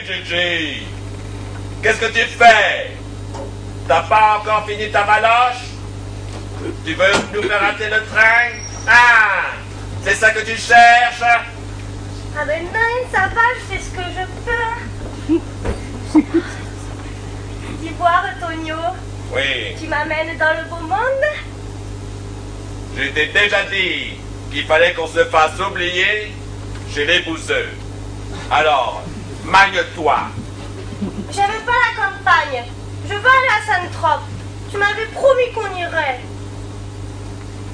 Gigi, qu'est-ce que tu fais? T'as pas encore fini ta baloche? Tu veux nous faire rater le train? Ah, c'est ça que tu cherches? Ah ben non, ça va, je fais ce que je peux. Dis voir, Tonio. Oui. Tu m'amènes dans le beau monde? Je t'ai déjà dit qu'il fallait qu'on se fasse oublier chez les bouseux. Alors, magne-toi. Je veux pas la campagne. Je veux aller à Saint-Trope. Tu m'avais promis qu'on irait.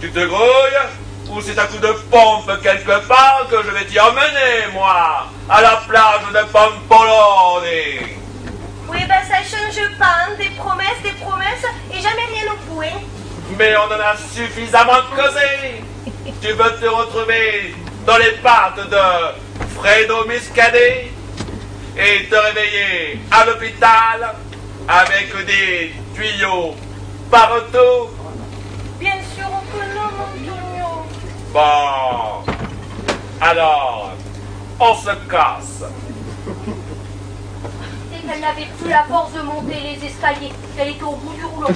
Tu te grouilles? Ou c'est un coup de pompe quelque part que je vais t'y emmener, moi, à la plage de Pampoloni? Oui, ben ça change pas, hein. Des promesses, et jamais rien au bout, hein. Mais on en a suffisamment causé. Tu veux te retrouver dans les pattes de Fredo Muscadet et te réveiller à l'hôpital avec des tuyaux partout? Bien sûr que non, mon Tonio. Bon, alors, on se casse. Et qu'elle n'avait plus la force de monter les escaliers. Elle était au bout du rouleau.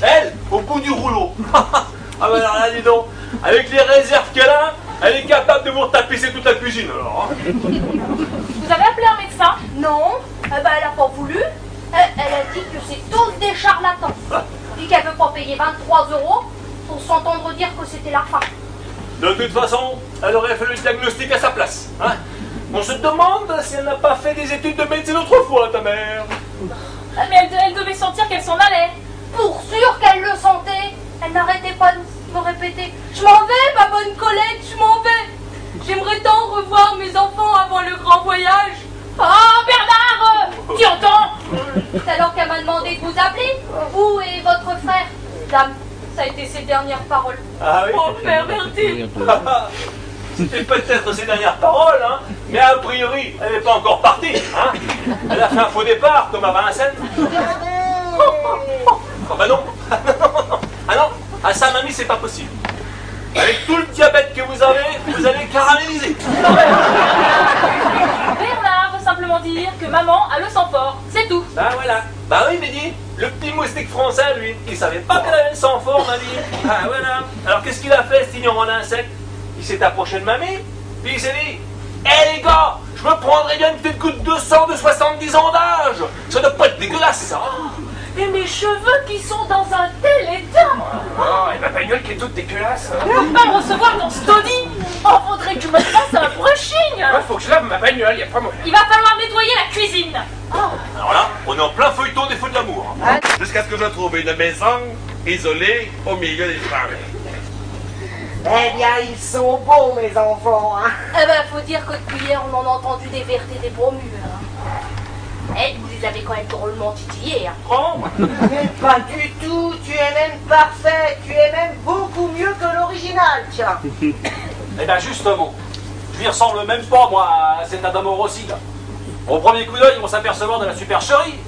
Elle, au bout du rouleau. Ah bah alors là, dis donc, avec les réserves qu'elle a, elle est capable de vous retapisser toute la cuisine alors. Hein. Vous avez appelé un médecin? Non. Eh ben, elle n'a pas voulu. Elle a dit que c'est tous des charlatans. Et qu'elle ne veut pas payer 23 € pour s'entendre dire que c'était la fin. De toute façon, elle aurait fait le diagnostic à sa place. Hein. On se demande si elle n'a pas fait des études de médecine autrefois, ta mère. Mais elle devait sentir qu'elle s'en allait. Pour sûr qu'elle le sentait. Elle n'arrêtait pas de me répéter: je m'en vais, ma bonne Colette, je m'en vais. J'aimerais tant revoir mes enfants avant le grand voyage. Oh, Bernard, tu entends? C'est alors qu'elle m'a demandé de vous appeler, vous et votre frère. Dame, ça a été ses dernières paroles. Ah oui. Oh, Père Bertie. C'était peut-être ses dernières paroles, hein, mais a priori, elle n'est pas encore partie. Hein. Elle a fait un faux départ, comme à Vincennes. Oh bah non. Ah non, à sa mamie, c'est pas possible. Avec tout le diabète que vous allez caraméliser. Bernard veut simplement dire que maman a le sang fort, c'est tout. Bah voilà. Bah oui, mais dis, le petit moustique français, lui, il savait pas qu'elle avait le sang fort, ma vie. Ah voilà. Alors qu'est-ce qu'il a fait, cet ignorant d'insecte? Il s'est approché de mamie, puis il s'est dit: hé les gars, je me prendrais bien une petite goutte de sang de 70 ans d'âge. Ça doit pas être dégueulasse, ça. Et mes cheveux qui sont dans un tel état. Oh, et ma bagnole qui est toute dégueulasse. Je peux pas me recevoir dans ce taudis. Oh, faudrait que je me fasse un brushing. Faut que je lave ma bagnole, y a pas moyen. Il va falloir nettoyer la cuisine. Alors là, on est en plein feuilleton des feux de l'amour. Jusqu'à ce que je trouve une maison isolée au milieu des champs. Eh bien, ils sont beaux, mes enfants, hein. Eh ben, faut dire que depuis hier, on en a entendu des vertes et des bromures. Eh, vous les avez quand même drôlement titillés, hein. Oh. Mais pas du tout, tu es même parfait, tu es même beaucoup mieux que l'original, tiens. Eh bien, justement, je lui ressemble même pas, moi, à cet Adamo Rossi, là. Au premier coup d'œil, on s'apercevoir de la supercherie.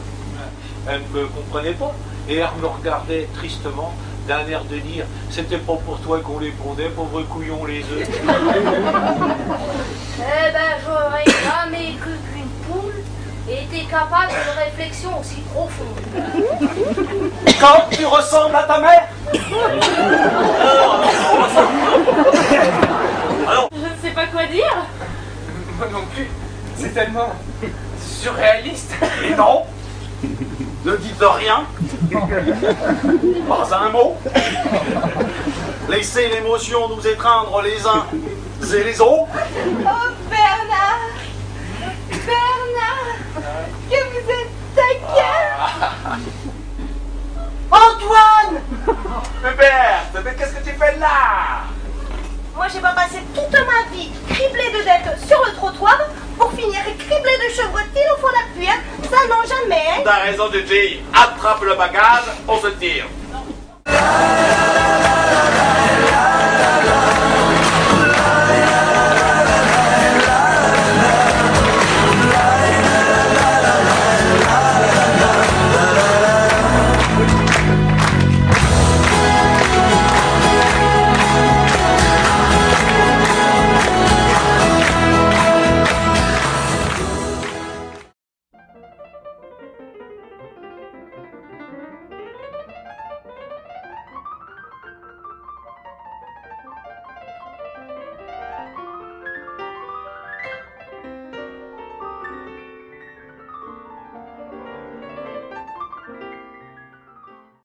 Elle ne me comprenait pas, et elle me regardait tristement, d'un air de dire: c'était pas pour toi qu'on les pondait, pauvres couillons les œufs. Eh ben, j'aurais jamais cru qu'une poule était capable d'une réflexion aussi profonde. Quand tu ressembles à ta mère? Alors, Je ne sais pas quoi dire. Moi non plus. C'est tellement surréaliste. et non, ne dites rien, pas un mot. Laissez l'émotion nous étreindre les uns et les autres. Oh, Bernard! Bernard! Que vous êtes taquin! Antoine! Mais Berthe, mais qu'est-ce que tu fais là? Moi, j'ai pas passé toute ma vie criblée de dettes sur le trottoir pour finir criblée de chevrotines au fond de la pluie. Hein. Ça, non, jamais. Hein. T'as raison, Gigi. Attrape le bagage, on se tire.